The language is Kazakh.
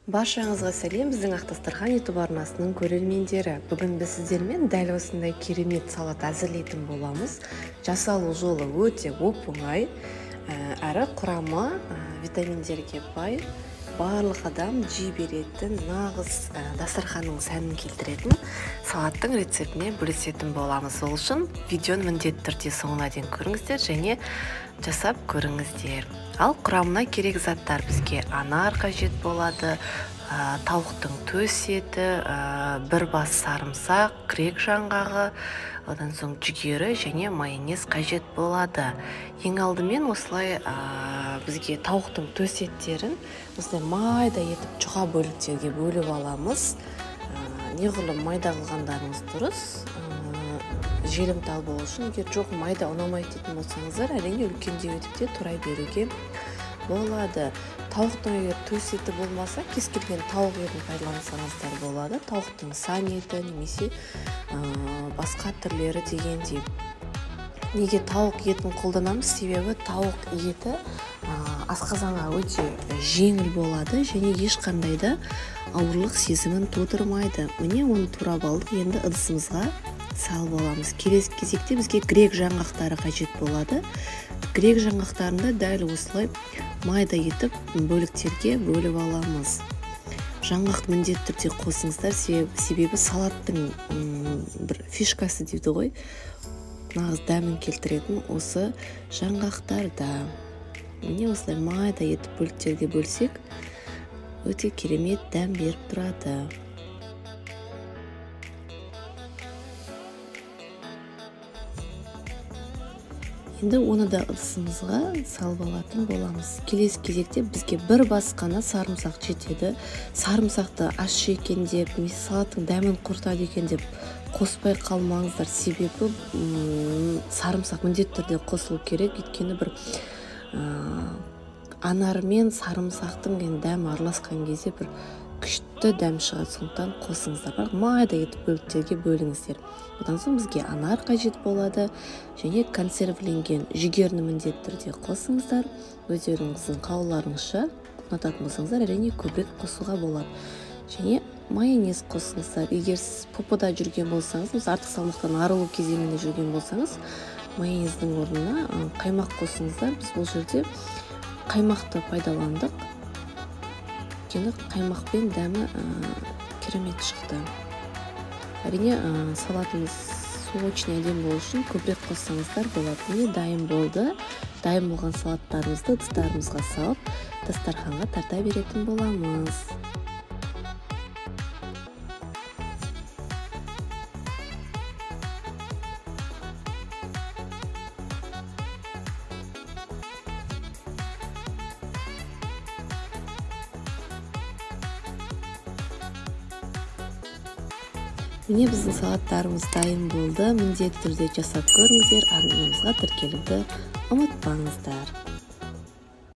Баршаңызға сәлем, біздің Ақ Дастархан YouTube арнасының көрермендері. Бүгін біз сіздермен дәл осындай керемет салат әзірлейтін боламыз. Жасалу жолы өте оп-оңай, әрі құрамы витаминдерге бай, барлық адам жей беретін, нағыз дастарханның сәнін келтіретін салаттың рецептіне бөлісетін боламыз. Ол үшін видеоны міндетті түрде соңына дейін көріңіздер және жасап көріңіздер. Ал құрамына керек заттар бізге анар қажет болады, тауықтың төс еті, бір бас сарымсақ, грек жаңғағы, одан соң жүгері және майонез қажет болады. Ең алдымен осылай бізге тауықтың төс еттерін осылай майда етіп жұқа бөліктерге бөліп аламыз. Неғұрлым майда қылғандарыңыз дұрыс. Желімтал болу үшін, егер жоқ майда ұнамайды дейтін болсаңыздар, әрине үлкендеу етіп те турай беруге болады. Тауықтың егер төс еті болмаса, кез келген тауық етін пайдалансаңыздар болады. Тауықтың сан еті немесе басқа түрлері дегендей. Неге тауық етін қолданамыз? Себебі тауық еті асқазанға өте жеңіл болады және ешқандай да ауырлық сезімін тудырмайды. Міне оны турап алдық, енді ыдысымызға салып аламыз. Келесі кезекте бізге грек жаңғақтары қажет болады. Грек жаңғақтарында дәл осылай майда етіп бөліктерге бөліп аламыз. Жаңғақ міндетті түрде қосыңыздар, себебі салаттың бір фишкасы дейді ғой, нағыз дәмін келтіретін осы жаңғақтарда. Міне осылай майда етіп бөліктерге бөлсек, өте керемет дәм беріп тұрады. Енді оны да ыдысымызға салып алатын боламыз. Келесі кезекте бізге бір бас қана сарымсақ жетеді. Сарымсақты ащы екен деп, салаттың дәмін құртады екен деп қоспай қалмаңыздар. Себебі сарымсақ міндетті түрде қосылу керек. Өйткені бір анар мен сарымсақтың дәмі араласқан кезде бір күшті дәм шығады, сондықтан қосыңыздар. Майда етіп бөліктерге бөліңіздер. Одан соң бізге анар қажет болады және консервіленген жүгеріні міндетті түрде қосыңыздар. Өздеріңіздің қалауларыңызша ұнататын болсаңыздар, әрине көбірек қосуға болады. Және майонез қосыңыздар. Егер сіз попода жүрген болсаңыз, артық салмақтан арылу кезеңінде жүрген болсаңыз, майонездің орнына қаймақ қосыңыздар. Біз бұл жерде қаймақты пайдаландық. Өйткені қаймақпен дәмі керемет шықты. Әрине салатымыз сочный әдемі болу үшін көбірек қоссаңыздар болады. Міне дайын болды. Дайын болған салаттарымызды ыдыстарымызға салып, дастарханға тарта беретін боламыз. Міне біздің салаттарымыз дайын болды. Міндетті түрде жасап көріңіздер, арнамызға тіркелуді ұмытпаңыздар.